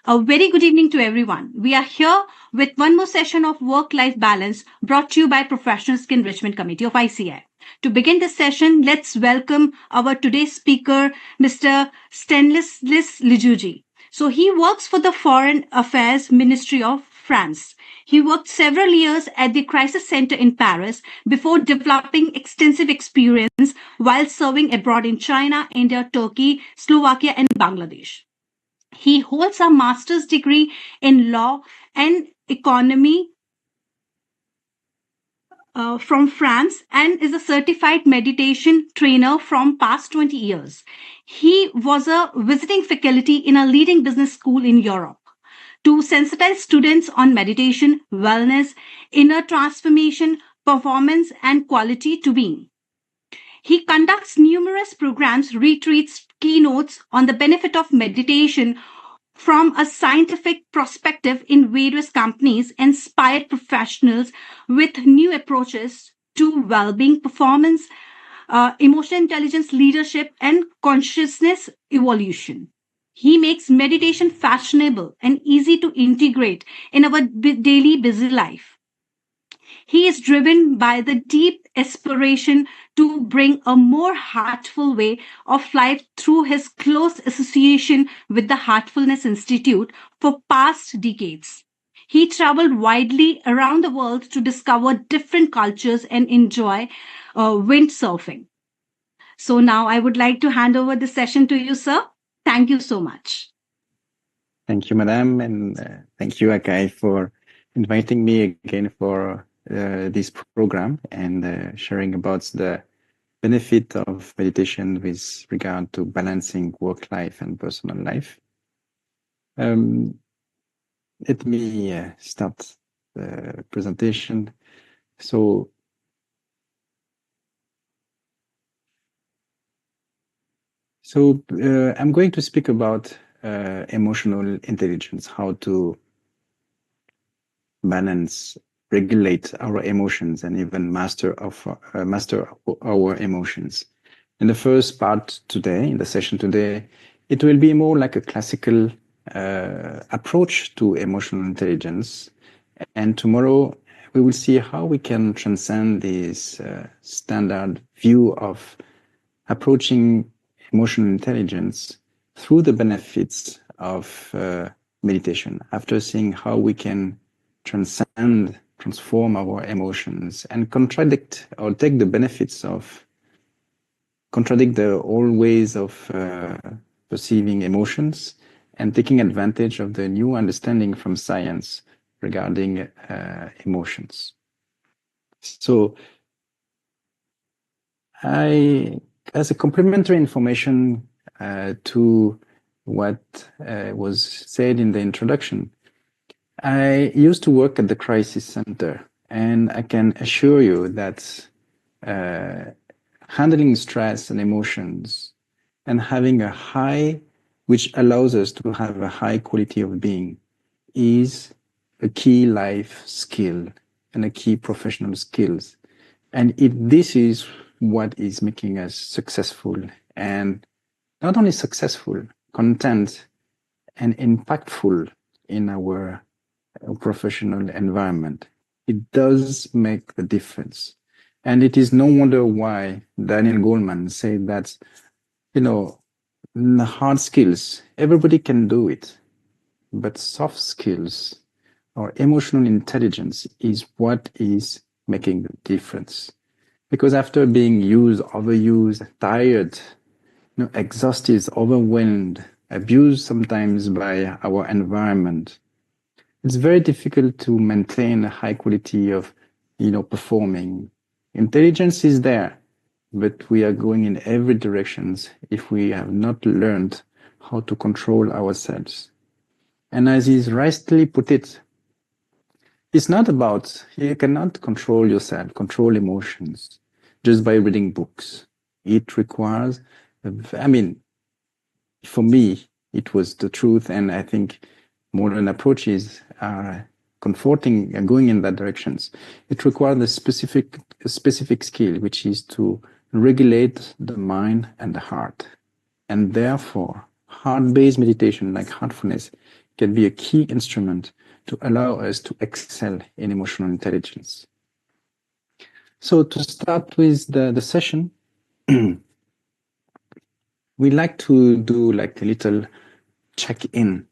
A very good evening to everyone. We are here with one more session of work-life balance brought to you by Professional Skill Enrichment Committee of ICI. To begin this session, let's welcome our today's speaker, Mr. Stanislas Lijuji. So he works for the Foreign Affairs Ministry of France. He worked several years at the Crisis Center in Paris before developing extensive experience while serving abroad in China, India, Turkey, Slovakia, and Bangladesh. He holds a master's degree in law and economy from France and is a certified meditation trainer from past 20 years. He was a visiting faculty in a leading business school in Europe to sensitize students on meditation, wellness, inner transformation, performance, and quality to being. He conducts numerous programs, retreats, keynotes on the benefit of meditation from a scientific perspective in various companies, inspired professionals with new approaches to well-being, performance, emotional intelligence, leadership, and consciousness evolution. He makes meditation fashionable and easy to integrate in our daily busy life. He is driven by the deep aspiration to bring a more heartful way of life through his close association with the Heartfulness Institute for past decades. He traveled widely around the world to discover different cultures and enjoy windsurfing. So now I would like to hand over the session to you, sir. Thank you so much. Thank you, Madam, and thank you, Akai, for inviting me again for this program and sharing about the benefit of meditation with regard to balancing work life and personal life. Let me start the presentation. So I'm going to speak about emotional intelligence, how to balance, regulate our emotions, and even master our emotions. In the first part today, in the session today, it will be more like a classical approach to emotional intelligence. And tomorrow, we will see how we can transcend this standard view of approaching emotional intelligence through the benefits of meditation, after seeing how we can transform our emotions and contradict or take the benefits of contradict the old ways of perceiving emotions and taking advantage of the new understanding from science regarding emotions. So as a complementary information to what was said in the introduction, I used to work at the Crisis Center, and I can assure you that handling stress and emotions and having a high, which allows us to have a high quality of being, is a key life skill and a key professional skills. And this is what is making us successful, and not only successful, content and impactful in our professional environment. It does make the difference. And it is no wonder why Daniel Goleman said that, the hard skills, everybody can do it, but soft skills or emotional intelligence is what is making the difference. Because after being used, overused, tired, exhausted, overwhelmed, abused sometimes by our environment, it's very difficult to maintain a high quality of, performing. Intelligence is there, but we are going in every direction if we have not learned how to control ourselves. And as he's rightly put it, it's not about, you cannot control yourself, control emotions just by reading books. It requires, for me, it was the truth, and I think modern approaches are comforting and going in that directions. It requires a specific skill, which is to regulate the mind and the heart. And therefore, heart-based meditation like heartfulness can be a key instrument to allow us to excel in emotional intelligence. So to start with the session, we like to do like a little check-in,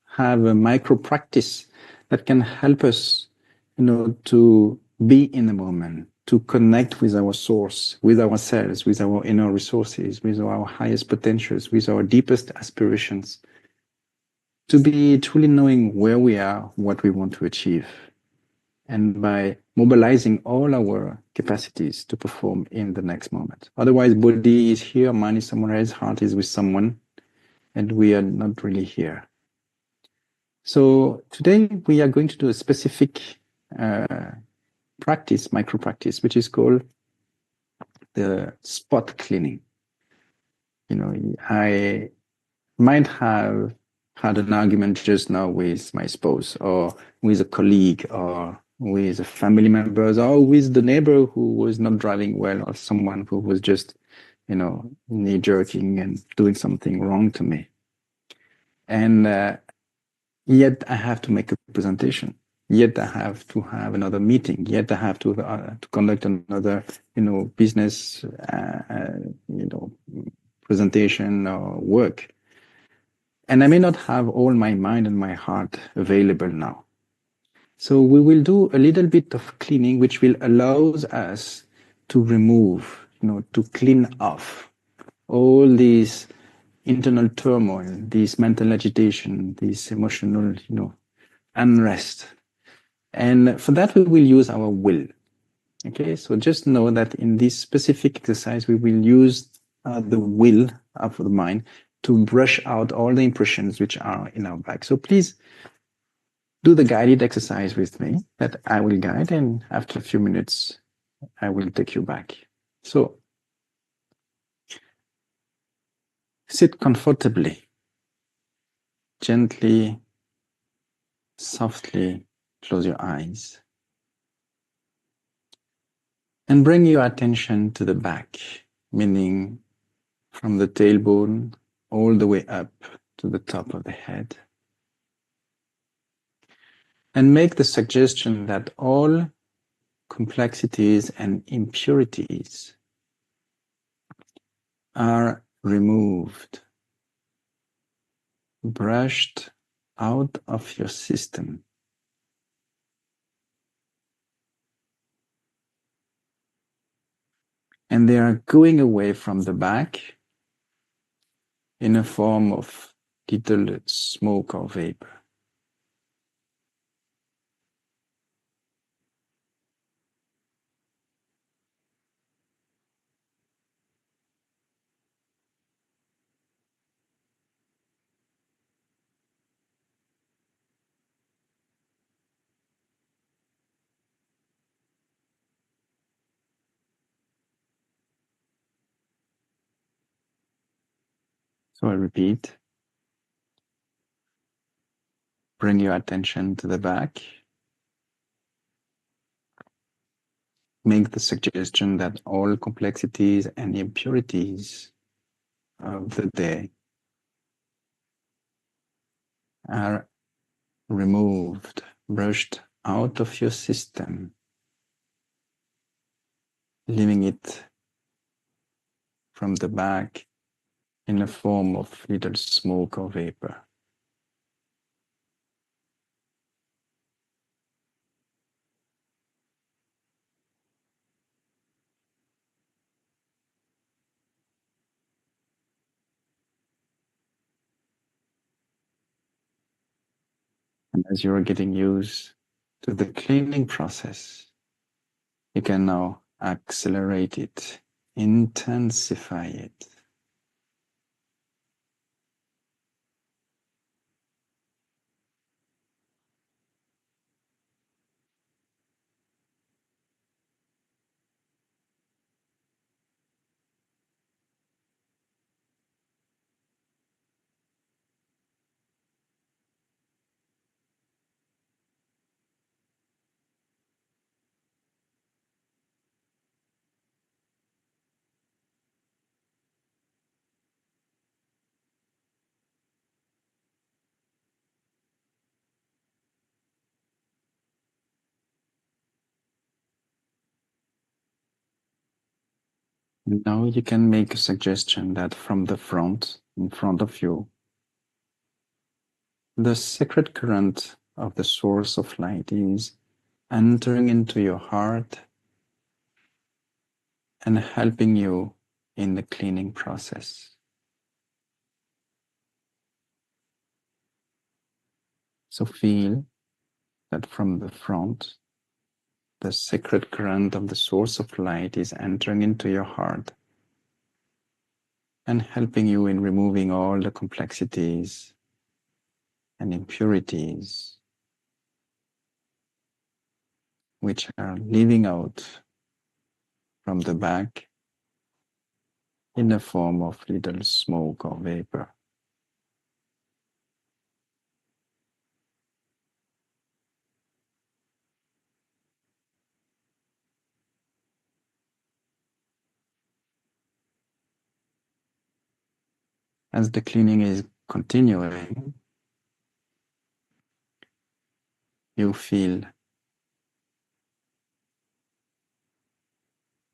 have a micro practice that can help us, to be in the moment, to connect with our source, with ourselves, with our inner resources, with our highest potentials, with our deepest aspirations, to be truly knowing where we are, what we want to achieve, and by mobilizing all our capacities to perform in the next moment. Otherwise, body is here, mind is somewhere else, heart is with someone, and we are not really here. So today we are going to do a specific practice, micro practice, which is called the spot cleaning. I might have had an argument just now with my spouse or with a colleague or with a family members or with the neighbor who was not driving well or someone who was just, knee jerking and doing something wrong to me. And yet I have to make a presentation. Yet I have to have another meeting. Yet I have to conduct another, business, presentation or work. And I may not have all my mind and my heart available now. So we will do a little bit of cleaning, which will allow us to remove, to clean off all these internal turmoil, this mental agitation, this emotional, unrest. And for that, we will use our will. Okay, so just know that in this specific exercise, we will use the will of the mind to brush out all the impressions which are in our back. So please do the guided exercise with me that I will guide, and after a few minutes, I will take you back. So sit comfortably, gently, softly, close your eyes, and bring your attention to the back, meaning from the tailbone all the way up to the top of the head. And make the suggestion that all complexities and impurities are removed, brushed out of your system. And they are going away from the back in a form of little smoke or vapor. So I repeat, bring your attention to the back. Make the suggestion that all complexities and impurities of the day are removed, brushed out of your system, leaving it from the back in a form of little smoke or vapor. And as you're getting used to the cleaning process, you can now accelerate it, intensify it. Now you can make a suggestion that from the front, in front of you, the sacred current of the source of light is entering into your heart and helping you in the cleaning process. So feel that from the front, the sacred current of the source of light is entering into your heart and helping you in removing all the complexities and impurities which are leaving out from the back in the form of little smoke or vapor. As the cleaning is continuing, you feel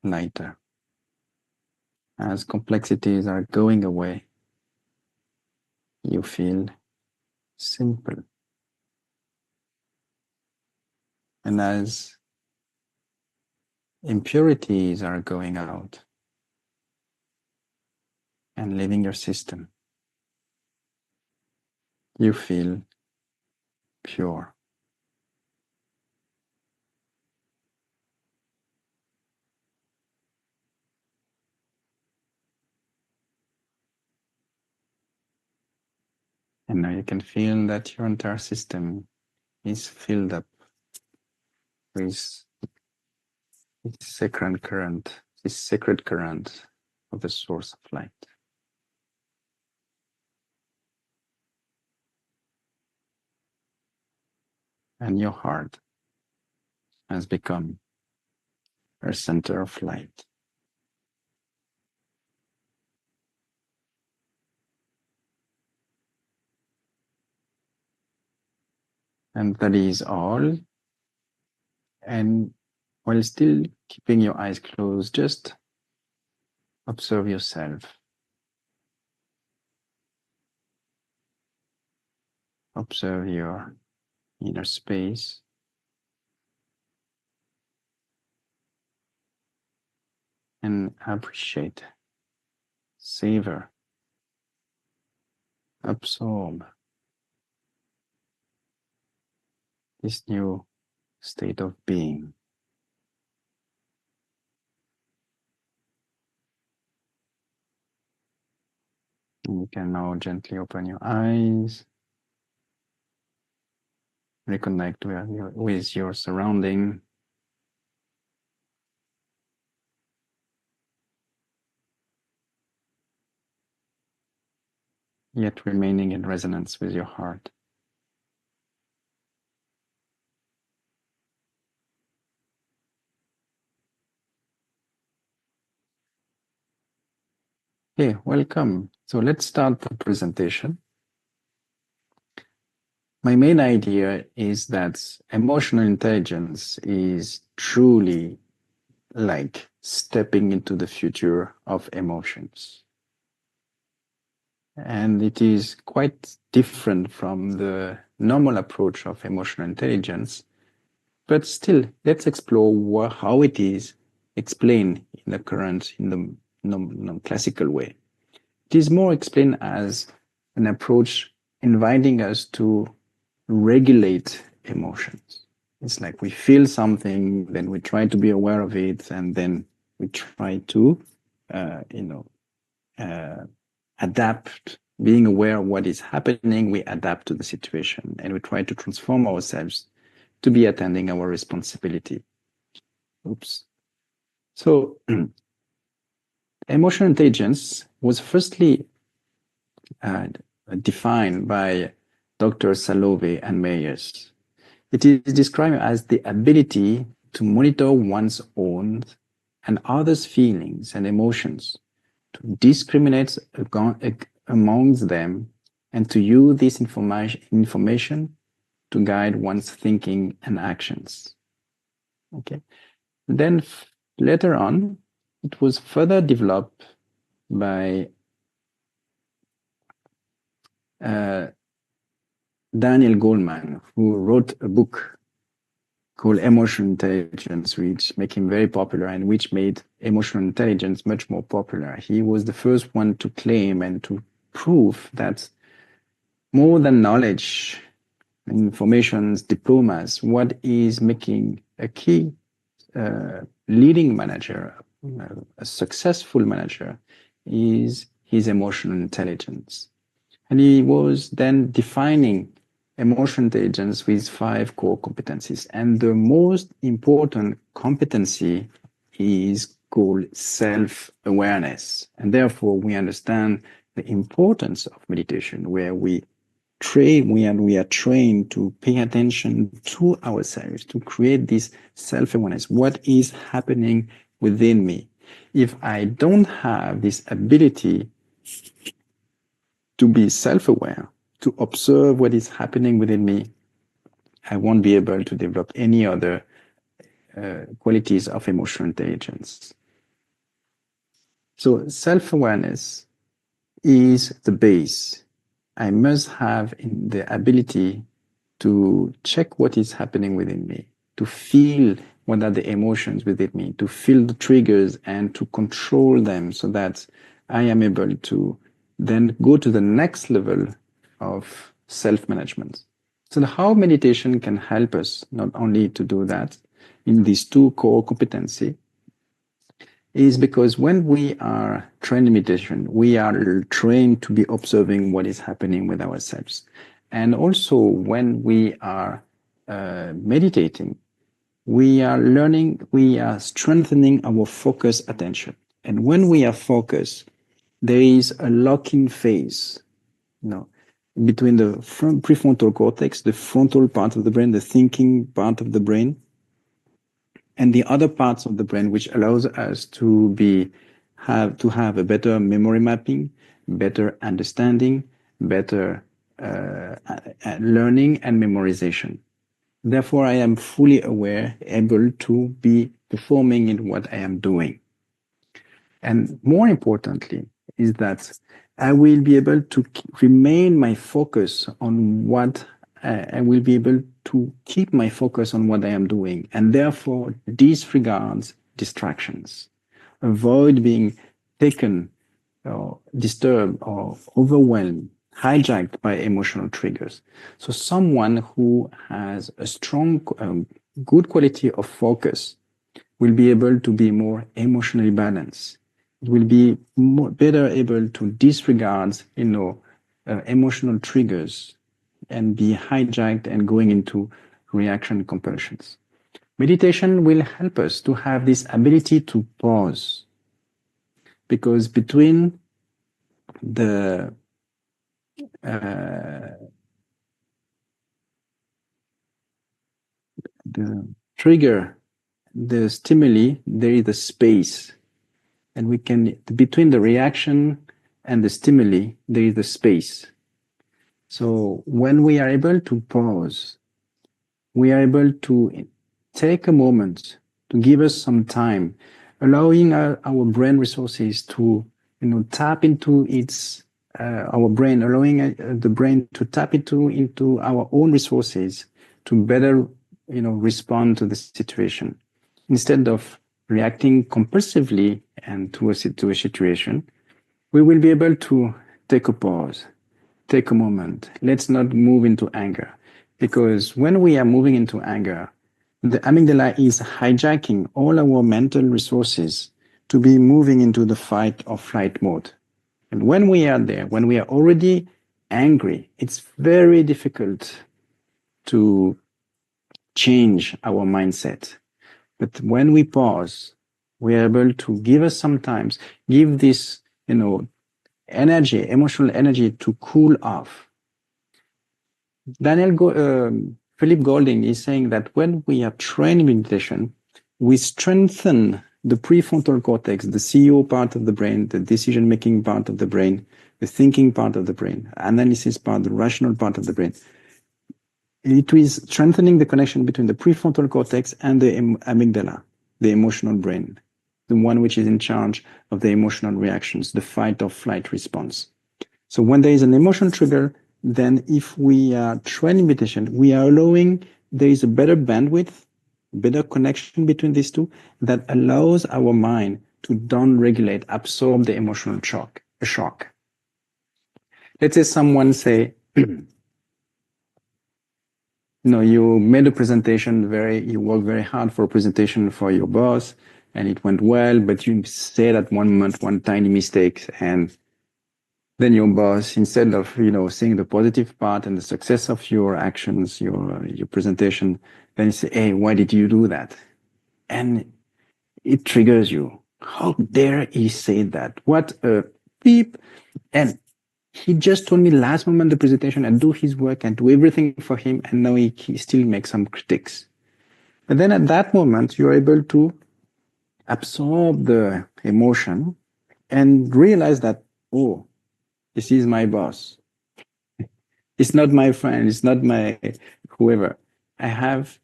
lighter. As complexities are going away, you feel simple. And as impurities are going out and leaving your system, you feel pure. And now you can feel that your entire system is filled up with this sacred current of the source of light. And your heart has become a center of light. And that is all. And while still keeping your eyes closed, just observe yourself. Observe your inner space. And appreciate, savor, absorb this new state of being. And you can now gently open your eyes, reconnect with your surrounding. Yet remaining in resonance with your heart. Hey, welcome. So let's start the presentation. My main idea is that emotional intelligence is truly like stepping into the future of emotions. And it is quite different from the normal approach of emotional intelligence. But still, let's explore how it is explained in the classical way. It is more explained as an approach inviting us to regulate emotions. It's like we feel something, then we try to be aware of it, and then we try to, adapt. Being aware of what is happening, we adapt to the situation, and we try to transform ourselves to be attending our responsibility. Oops. So, emotional intelligence was firstly defined by Dr. Salovey and Meyers. It is described as the ability to monitor one's own and others' feelings and emotions, to discriminate amongst them, and to use this information to guide one's thinking and actions. Okay. Then later on, it was further developed by Daniel Goleman, who wrote a book called Emotional Intelligence, which made him very popular and which made emotional intelligence much more popular. He was the first one to claim and to prove that more than knowledge, informations, diplomas, what is making a key leading manager, a successful manager, is his emotional intelligence. And he was then defining emotional intelligence with 5 core competencies. And the most important competency is called self-awareness. And therefore, we understand the importance of meditation, where we are trained to pay attention to ourselves, to create this self-awareness. What is happening within me? If I don't have this ability to be self-aware, to observe what is happening within me, I won't be able to develop any other qualities of emotional intelligence. So self-awareness is the base. I must have the ability to check what is happening within me, to feel what are the emotions within me, to feel the triggers and to control them so that I am able to then go to the next level of self-management. So how meditation can help us not only to do that in these 2 core competencies is because when we are trained in meditation, we are trained to be observing what is happening with ourselves. And also when we are meditating, we are learning, we are strengthening our focus attention. And when we are focused, there is a lock-in phase, between the prefrontal cortex, the frontal part of the brain, the thinking part of the brain, and the other parts of the brain, which allows us to have a better memory mapping, better understanding, better learning and memorization. Therefore, I am fully aware, able to be performing in what I am doing. And more importantly, is that I will be able to remain my focus on what I will be able to keep my focus on what I am doing, and therefore disregard distractions, avoid being taken or disturbed or overwhelmed, hijacked by emotional triggers. So someone who has a strong, good quality of focus will be able to be more emotionally balanced. It will be better able to disregard, emotional triggers and be hijacked and going into reaction compulsions. Meditation will help us to have this ability to pause, because between the trigger, the stimuli, there is a space. And we can, between the reaction and the stimuli, there is the space. So when we are able to pause, we are able to take a moment to give us some time, allowing our brain resources to, tap into our brain, allowing the brain to tap into our own resources to better, respond to the situation. Instead of reacting compulsively and to a situation, we will be able to take a pause, take a moment. Let's not move into anger, because when we are moving into anger, the amygdala is hijacking all our mental resources to be moving into the fight or flight mode. And when we are there, when we are already angry, it's very difficult to change our mindset. But when we pause, we are able to give us sometimes, give this, energy, emotional energy to cool off. Philip Golding is saying that when we are trained in meditation, we strengthen the prefrontal cortex, the CEO part of the brain, the decision-making part of the brain, the thinking part of the brain, analysis part, the rational part of the brain. It is strengthening the connection between the prefrontal cortex and the amygdala, the emotional brain. the one which is in charge of the emotional reactions, the fight or flight response. So when there is an emotion trigger, then if we are training meditation, we are allowing there is a better bandwidth, better connection between these two that allows our mind to down-regulate, absorb the emotional shock. Let's say someone say, you made a presentation, you worked very hard for a presentation for your boss, and it went well, but you said at one moment one tiny mistake, and then your boss, instead of seeing the positive part and the success of your actions, your presentation, then you say, "Hey, why did you do that?" And it triggers you. How dare he say that? What a beep! And he just told me last moment the presentation and do his work and do everything for him, and now he still makes some critiques. But then at that moment, you're able to absorb the emotion and realize that, oh, this is my boss. It's not my friend. It's not my whoever. I have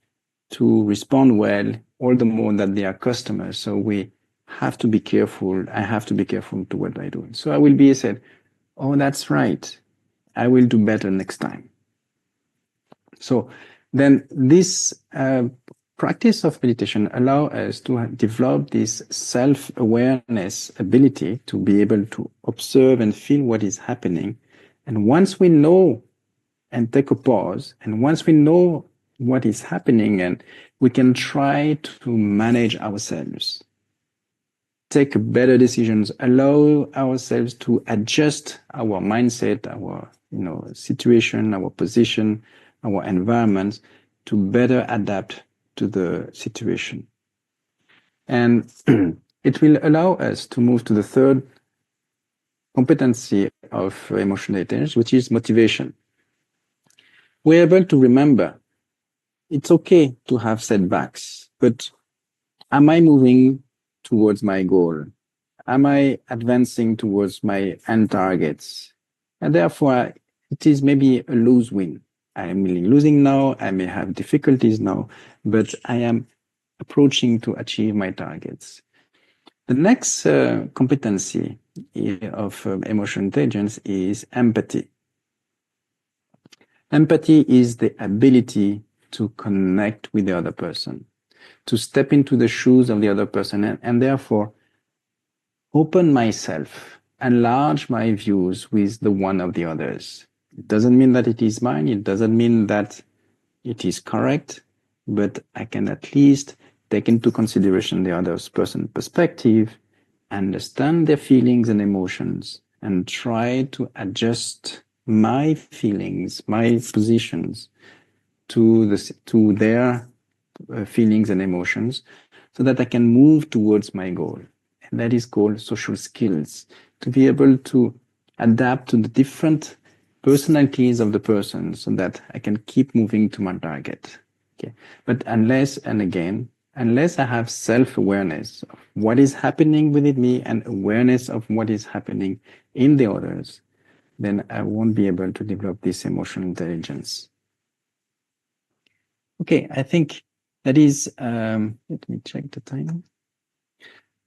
to respond well, all the more that they are customers. So we have to be careful. I have to be careful to what I do. So I will be said, oh, that's right. I will do better next time. So then this practice of meditation allow us to develop this self-awareness ability to be able to observe and feel what is happening. And once we know and take a pause, and once we know what is happening, and we can try to manage ourselves, take better decisions, allow ourselves to adjust our mindset, our situation, our position, our environment to better adapt to the situation. And it will allow us to move to the third competency of emotional intelligence, which is motivation. We're able to remember it's okay to have setbacks, but am I moving towards my goal? Am I advancing towards my end targets? And therefore, it is maybe a lose win. I am losing now, I may have difficulties now, but I am approaching to achieve my targets. The next competency of emotional intelligence is empathy. Empathy is the ability to connect with the other person, to step into the shoes of the other person, and therefore open myself, enlarge my views with the one of the others. It doesn't mean that it is mine, it doesn't mean that it is correct, but I can at least take into consideration the other person's perspective, understand their feelings and emotions, and try to adjust my feelings, my positions to their feelings and emotions, so that I can move towards my goal. And that is called social skills, to be able to adapt to the different personalities of the person so that I can keep moving to my target. Okay. But unless I have self-awareness of what is happening within me and awareness of what is happening in the others, then I won't be able to develop this emotional intelligence. Okay, I think that is, let me check the time.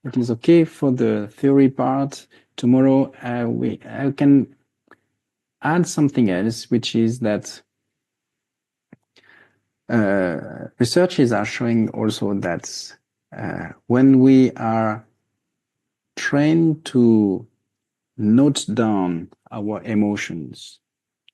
It is okay for the theory part. Tomorrow I can add something else, which is that researches are showing also that when we are trained to note down our emotions,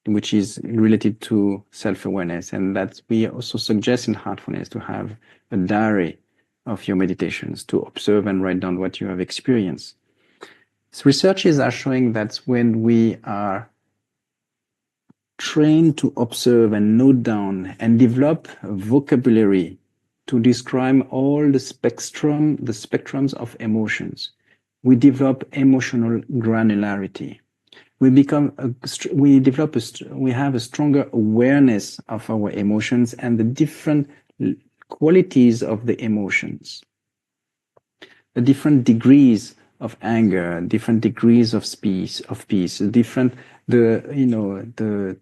which is related to self-awareness, and that we also suggest in Heartfulness to have a diary of your meditations, to observe and write down what you have experienced. So researches are showing that when we are trained to observe and note down and develop a vocabulary to describe all the spectrums of emotions, we develop emotional granularity. We have a stronger awareness of our emotions and the different qualities of the emotions, the different degrees of anger, different degrees of peace, the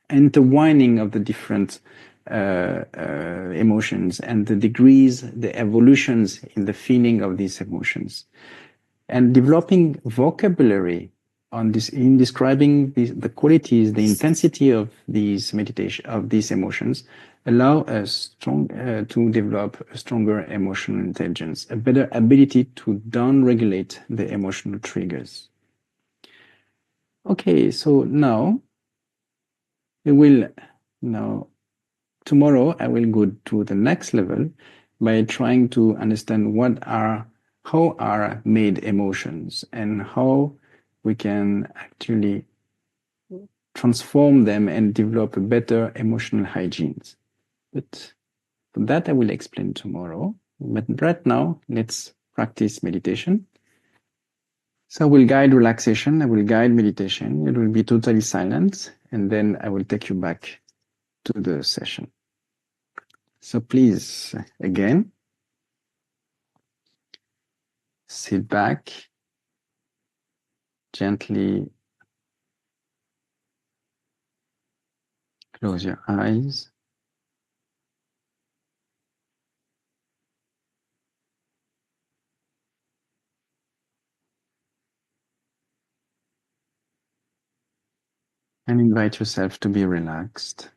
intertwining of the different emotions and the degrees, the evolutions in the feeling of these emotions, and developing vocabulary on this in describing the qualities, the intensity of these meditation of these emotions, allow us to develop a stronger emotional intelligence, a better ability to down-regulate the emotional triggers. Okay, so now we will now tomorrow I will go to the next level by trying to understand how are made emotions and how we can actually transform them and develop a better emotional hygiene. But for that I will explain tomorrow. But right now, let's practice meditation. So I will guide relaxation, I will guide meditation. It will be totally silent, and then I will take you back to the session. So please, again, sit back, gently close your eyes. And invite yourself to be relaxed.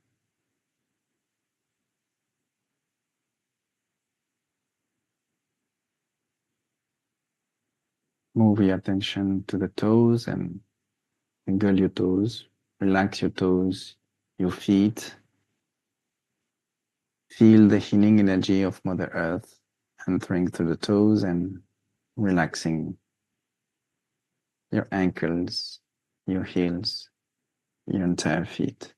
Move your attention to the toes and wiggle your toes. Relax your toes, your feet. Feel the healing energy of Mother Earth entering through the toes and relaxing your ankles, your heels, your entire feet.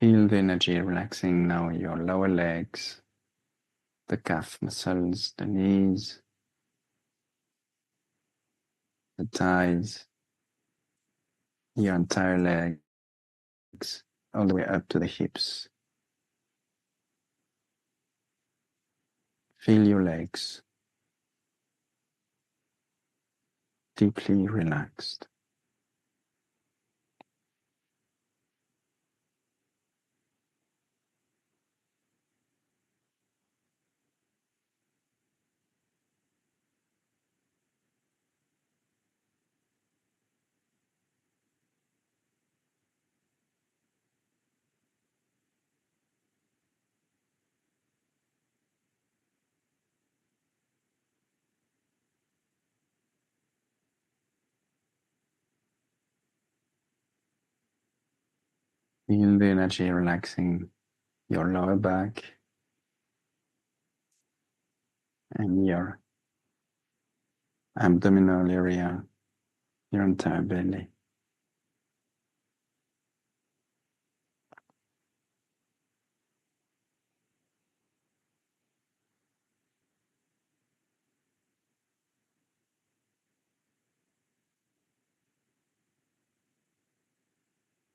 Feel the energy relaxing now your lower legs, the calf muscles, the knees, the thighs, your entire legs, all the way up to the hips. Feel your legs deeply relaxed. Feel the energy relaxing your lower back and your abdominal area, your entire belly.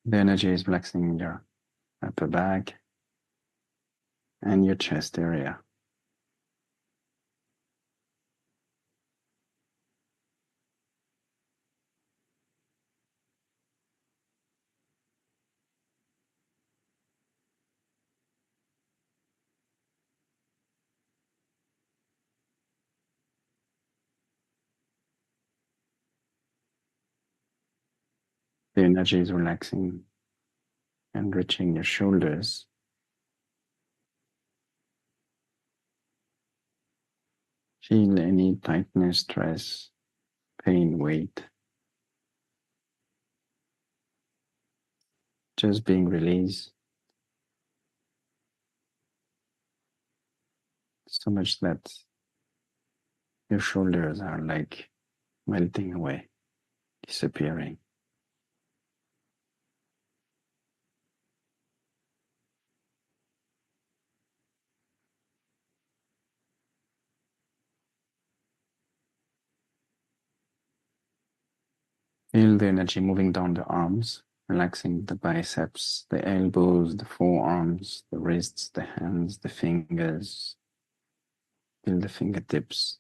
The energy is relaxing your upper back and your chest area. The energy is relaxing and reaching your shoulders. Feel any tightness, stress, pain, weight just being released, so much that your shoulders are like melting away, disappearing. Feel the energy moving down the arms, relaxing the biceps, the elbows, the forearms, the wrists, the hands, the fingers. Feel the fingertips.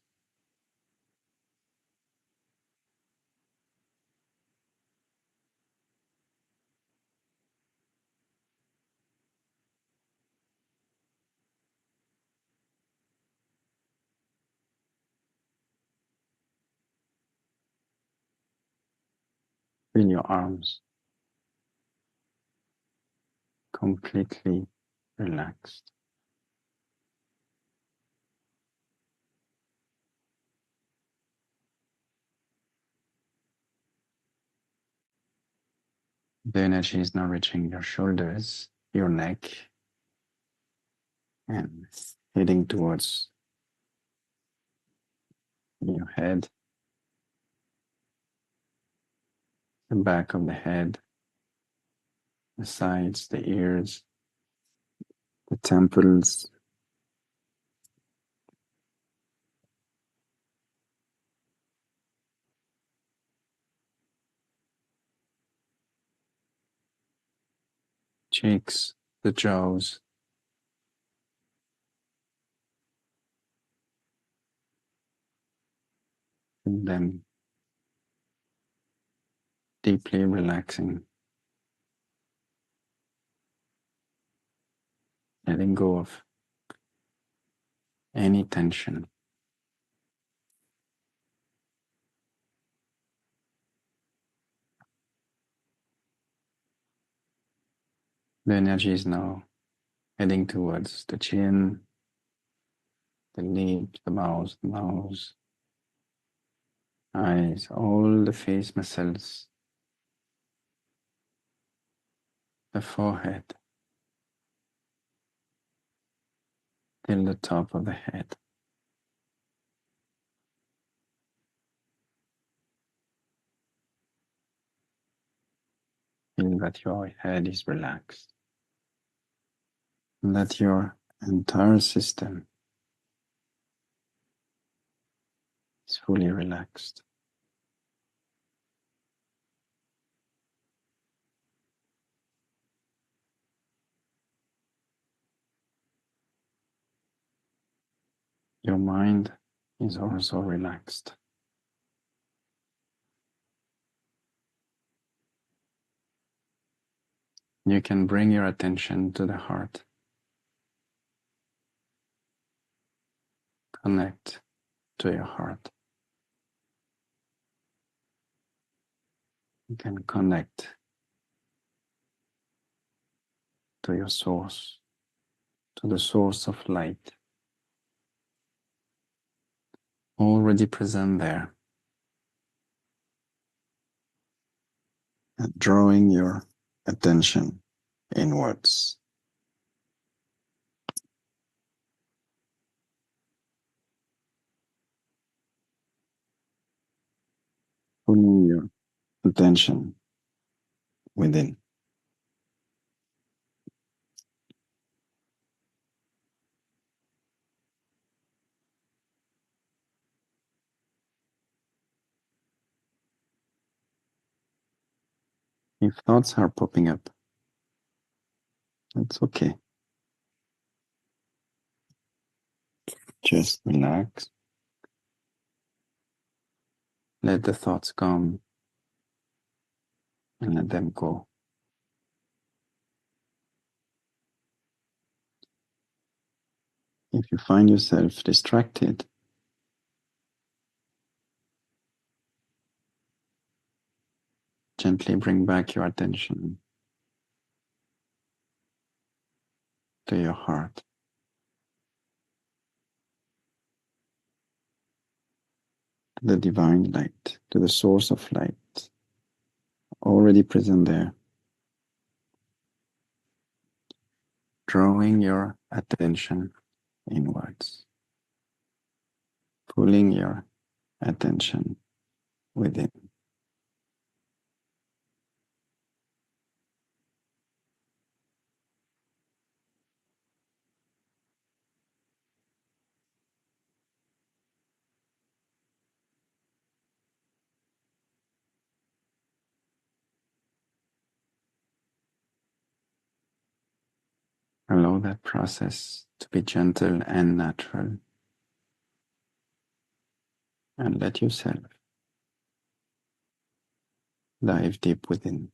Feel your arms completely relaxed. The energy is now reaching your shoulders, your neck, and heading towards your head, the back of the head, the sides, the ears, the temples, cheeks, the jaws, and then deeply relaxing, letting go of any tension. The energy is now heading towards the chin, the lips, the mouth, nose, eyes, all the face muscles, the forehead, till the top of the head. Feel that your head is relaxed, and that your entire system is fully relaxed. Your mind is also relaxed. You can bring your attention to the heart. Connect to your heart. You can connect to your source, to the source of light, already present there, and drawing your attention inwards. Pulling your attention within. If thoughts are popping up, it's okay. Just relax. Let the thoughts come and let them go. If you find yourself distracted, gently bring back your attention to your heart. To the divine light, to the source of light, already present there. Drawing your attention inwards, pulling your attention within. Allow that process to be gentle and natural, and let yourself dive deep within.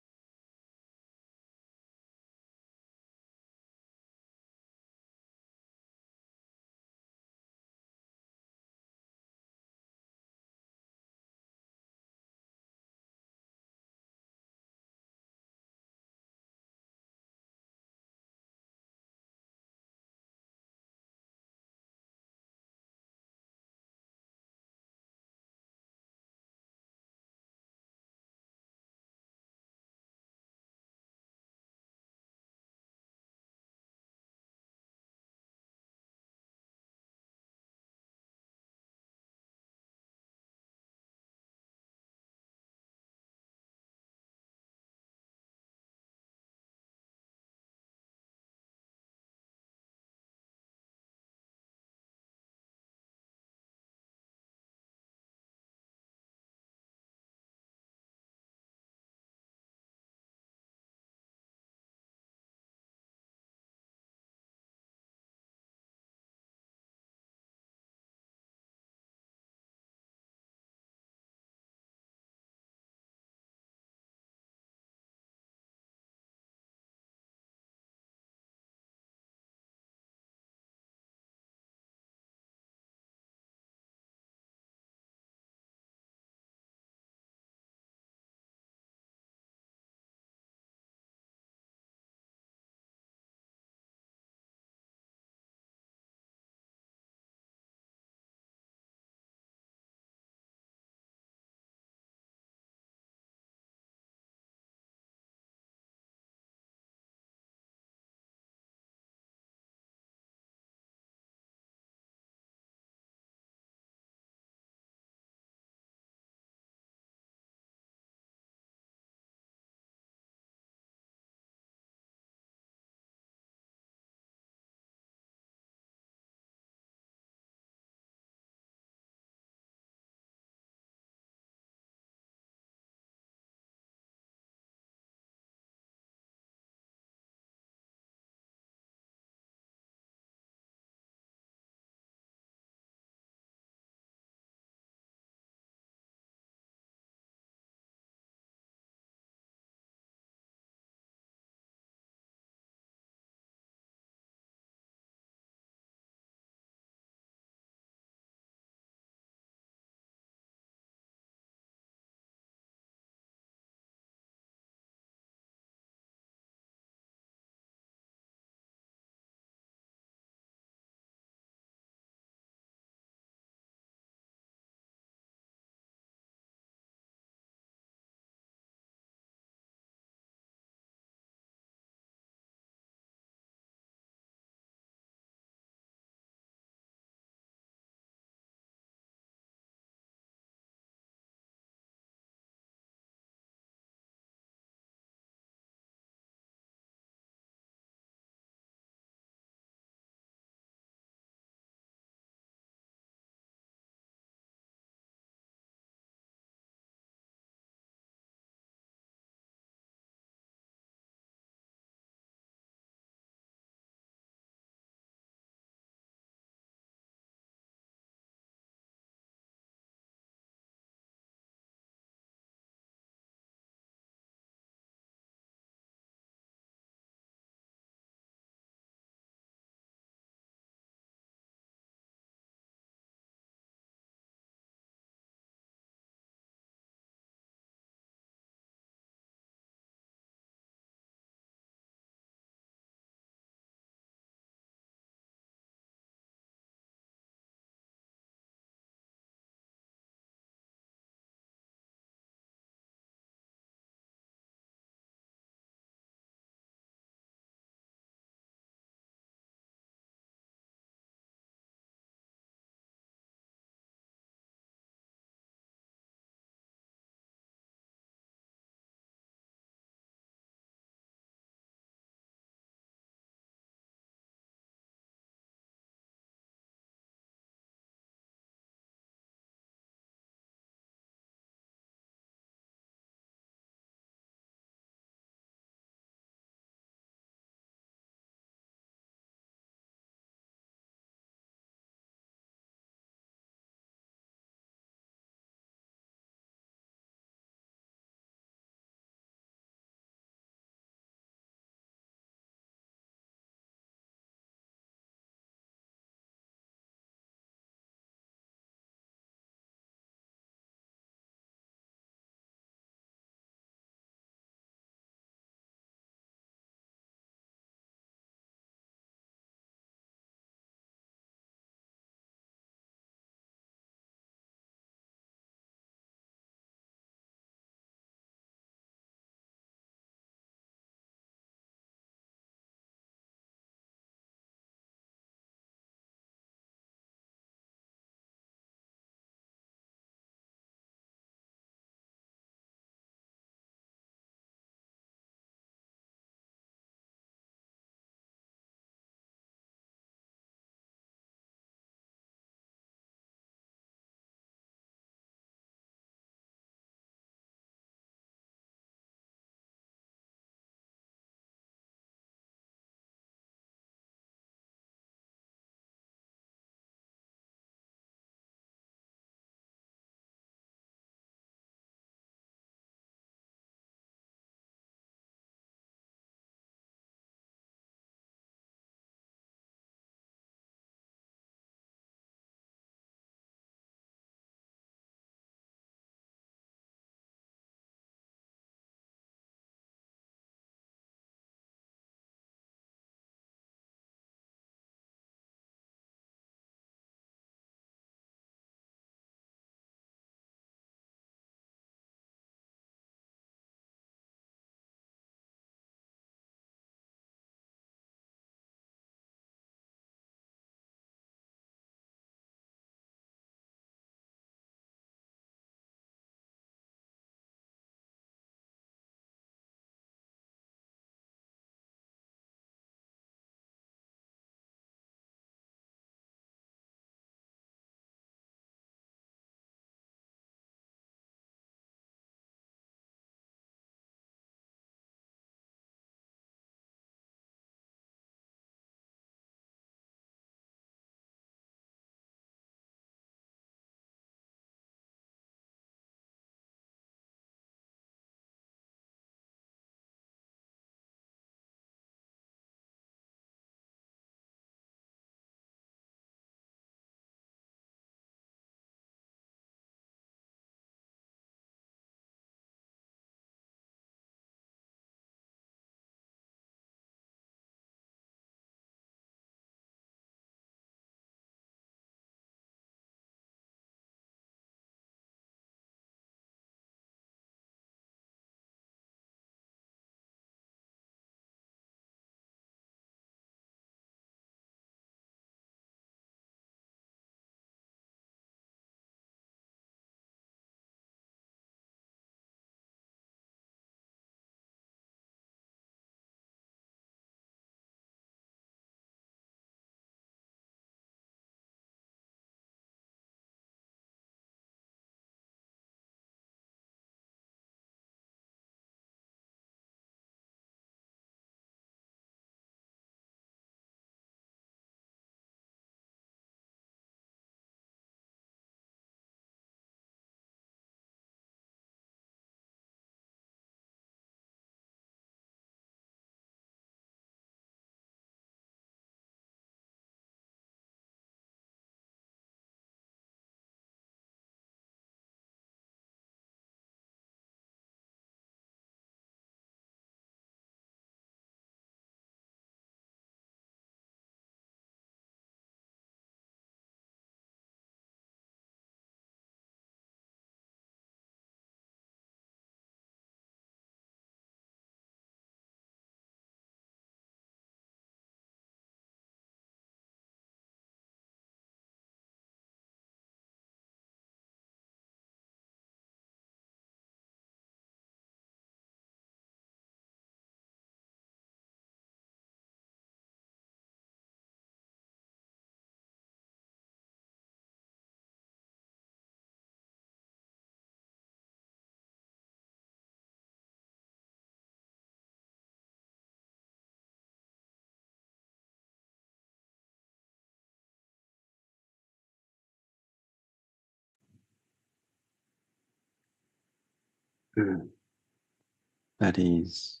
That is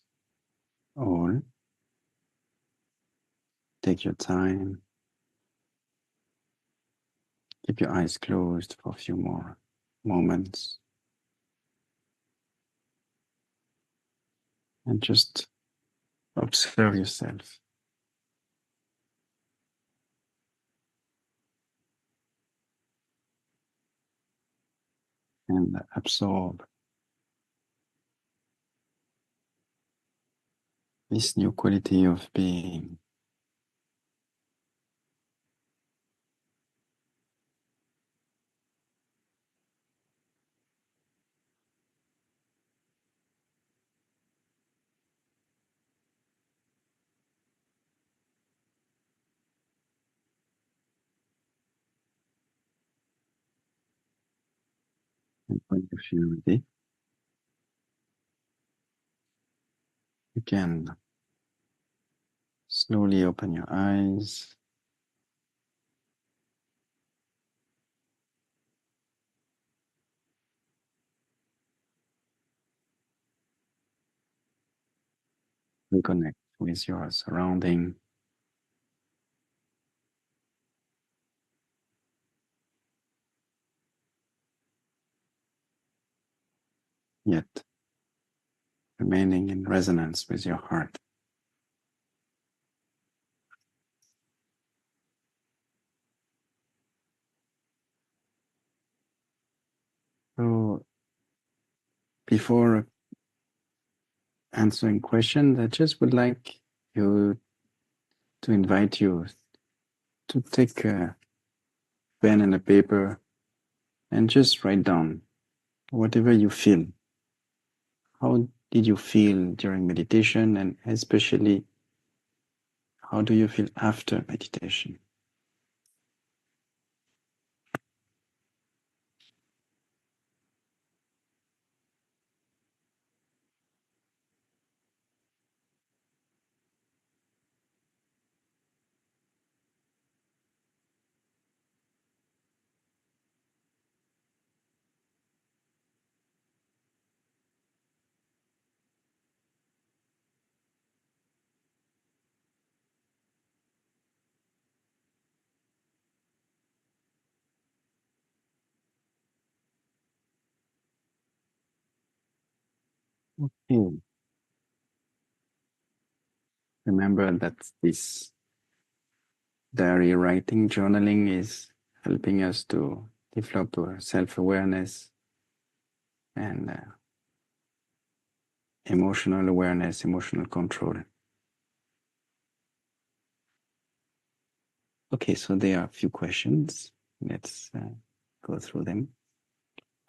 all. Take your time. Keep your eyes closed for a few more moments. And just observe yourself. And absorb this new quality of being. And when you feel ready, you can slowly open your eyes. Reconnect with your surrounding. Yet remaining in resonance with your heart. So before answering questions, I just would like you to invite you to take a pen and a paper and just write down whatever you feel. How did you feel during meditation, and especially how do you feel after meditation? Okay. Remember that this diary writing, journaling is helping us to develop self-awareness and emotional awareness, emotional control. Okay, so there are a few questions. Let's go through them.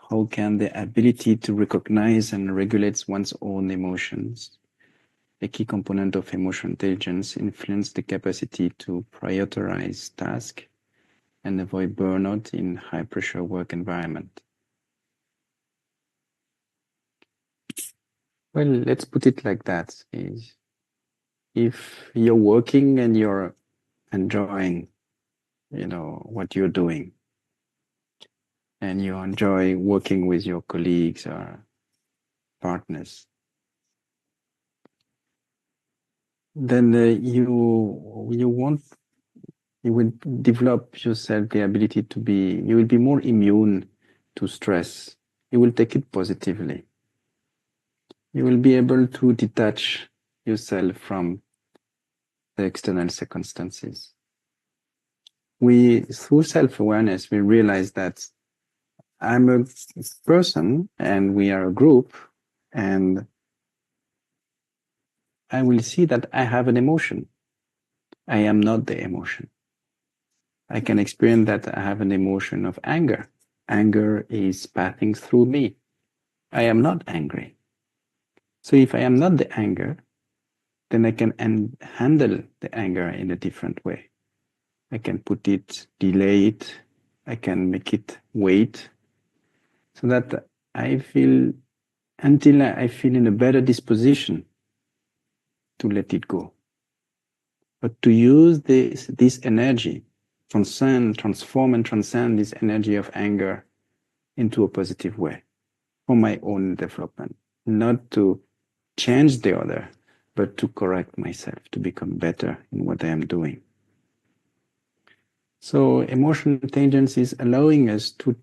How can the ability to recognize and regulate one's own emotions, a key component of emotional intelligence, influence the capacity to prioritize tasks and avoid burnout in high-pressure work environment? Well, let's put it like that. Is if you're working and you're enjoying, what you're doing, and you enjoy working with your colleagues or partners, then you will develop yourself the ability to be, you will be more immune to stress. You will take it positively. You will be able to detach yourself from the external circumstances. Through self-awareness, we realize that I'm a person and we are a group, and I will see that I have an emotion. I am not the emotion. I can experience that I have an emotion of anger. Anger is passing through me. I am not angry. So if I am not the anger, then I can handle the anger in a different way. I can put it, delay it, I can make it wait, so that I feel, until I feel in a better disposition to let it go. But to use this energy, transform and transcend this energy of anger into a positive way. for my own development, not to change the other, but to correct myself, to become better in what I am doing. So emotional intelligence is allowing us to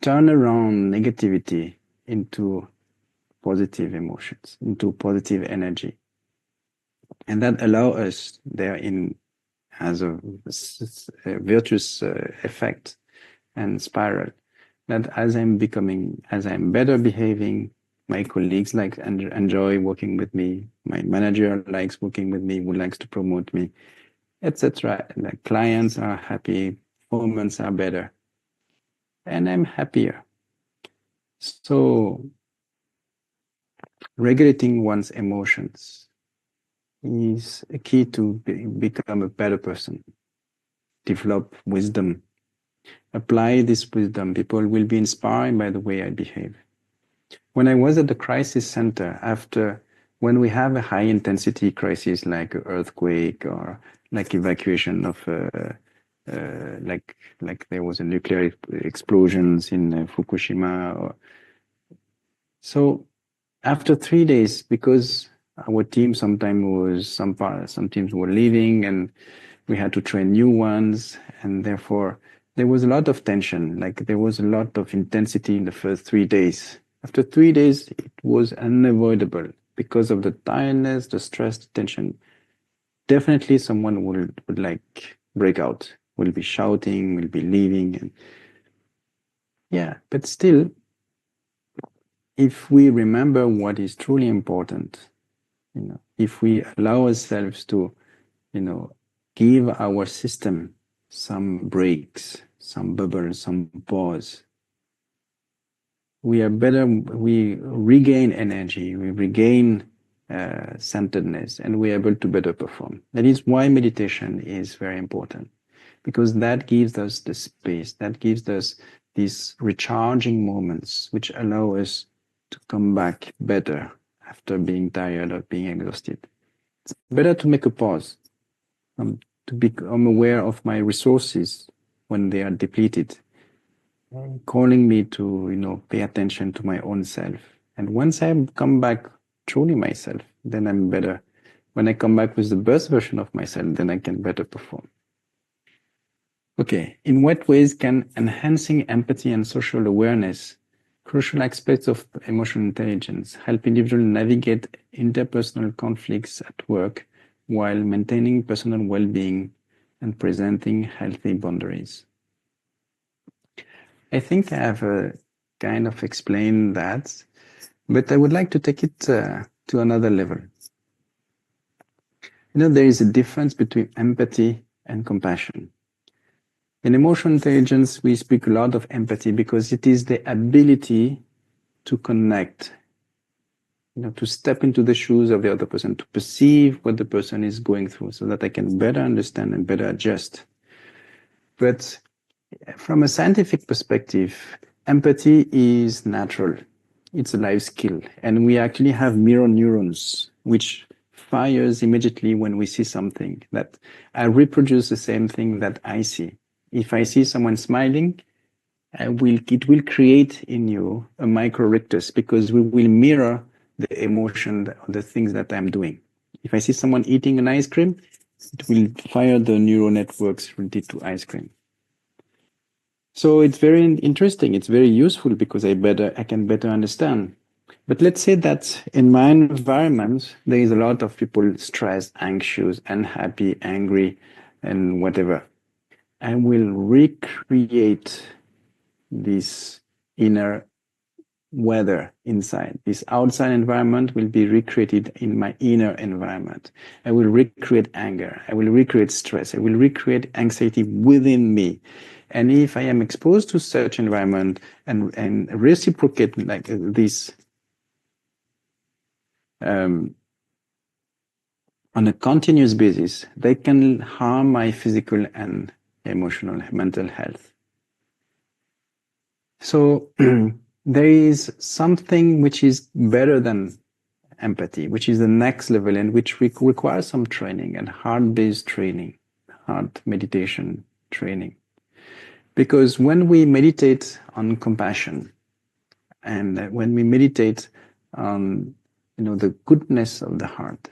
turn around negativity into positive emotions, into positive energy. And that allow us therein has a virtuous effect and spiral. That as I'm better behaving, my colleagues enjoy working with me, my manager likes working with me, who likes to promote me, etc. The clients are happy, performance are better, and I'm happier. So regulating one's emotions is a key to become a better person, develop wisdom, apply this wisdom. People will be inspired by the way I behave. When I was at the crisis center, when we have a high intensity crisis like an earthquake or like evacuation of like there was a nuclear explosions in Fukushima. So after 3 days, because our team some teams were leaving and we had to train new ones, and therefore there was a lot of tension. Like there was a lot of intensity in the first 3 days. After 3 days, it was unavoidable because of the tiredness, the stress, the tension. Definitely someone would like break out, will be shouting, will be leaving. And yeah, but still, if we remember what is truly important, if we allow ourselves to, give our system some breaks, some bubbles, some pause, we are better, we regain energy, we regain centeredness, and we are able to better perform. That is why meditation is very important, because that gives us the space, that gives us these recharging moments, which allow us to come back better after being tired or being exhausted. It's better to make a pause, to become aware of my resources when they are depleted, calling me to, pay attention to my own self. And once I come back truly myself, then I'm better. When I come back with the best version of myself, then I can better perform. Okay, in what ways can enhancing empathy and social awareness, crucial aspects of emotional intelligence, help individuals navigate interpersonal conflicts at work while maintaining personal well-being and presenting healthy boundaries? I think I have kind of explained that, but I would like to take it to another level. There is a difference between empathy and compassion. In emotional intelligence, we speak a lot of empathy because it is the ability to connect, to step into the shoes of the other person, to perceive what the person is going through so that I can better understand and better adjust. But from a scientific perspective, empathy is natural. It's a life skill. And we actually have mirror neurons, which fires immediately when we see something, that I reproduce the same thing that I see. If I see someone smiling, it will create in you a micro-rictus, because we will mirror the emotion, the things that I'm doing. If I see someone eating an ice cream, it will fire the neural networks related to ice cream. So it's very interesting. It's very useful because I can better understand. But let's say that in my environment, there is a lot of people stressed, anxious, unhappy, angry, and whatever. I will recreate this inner weather inside. This outside environment will be recreated in my inner environment. I will recreate anger. I will recreate stress. I will recreate anxiety within me. And if I am exposed to such environment and reciprocate like this on a continuous basis, they can harm my physical and emotional, mental health. So there is something which is better than empathy, which is the next level and which requires some training and heart-based training, heart meditation training. Because when we meditate on compassion, And when we meditate on, the goodness of the heart,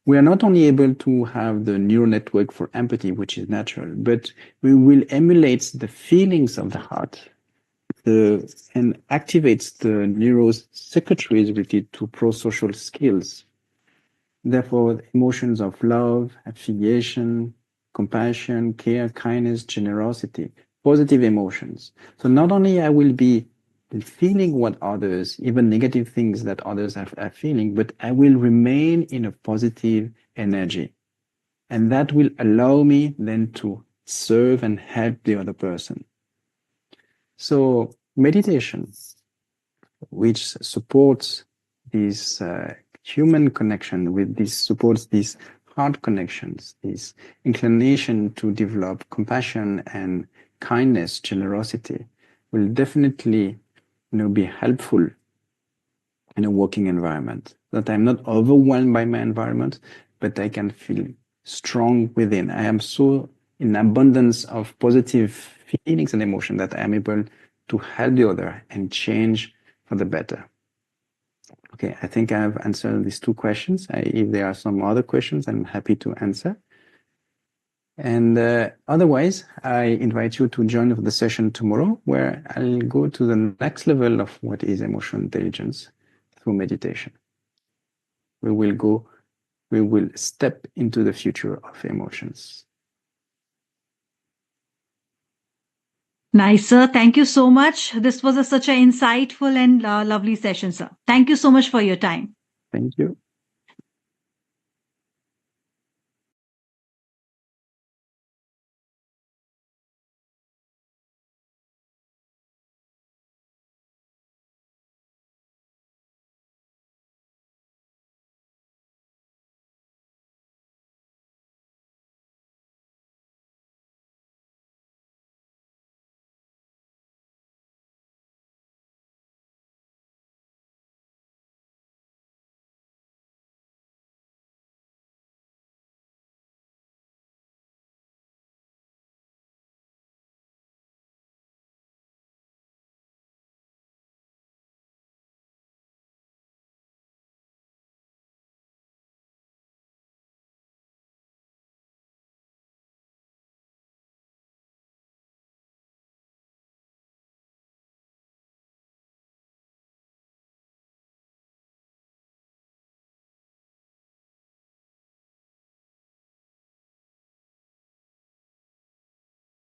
we are not only able to have the neural network for empathy, which is natural, but we will emulate the feelings of the heart and activates the neurocircuitries related to pro-social skills. Therefore, emotions of love, affiliation, compassion, care, kindness, generosity, positive emotions. So not only I will be feeling what others, even negative things that others are feeling, but I will remain in a positive energy. And that will allow me then to serve and help the other person. So meditation, which supports this human connection with this, supports these heart connections, this inclination to develop compassion and kindness, generosity, will definitely be helpful in a working environment. That I'm not overwhelmed by my environment, but I can feel strong within. I am so in abundance of positive feelings and emotion that I am able to help the other and change for the better. Okay, I think I have answered these two questions. If there are some other questions, I'm happy to answer. And otherwise, I invite you to join the session tomorrow, where I'll go to the next level of what is emotional intelligence through meditation. We will step into the future of emotions. Nice, sir. Thank you so much. This was such an insightful and lovely session, sir. Thank you so much for your time. Thank you.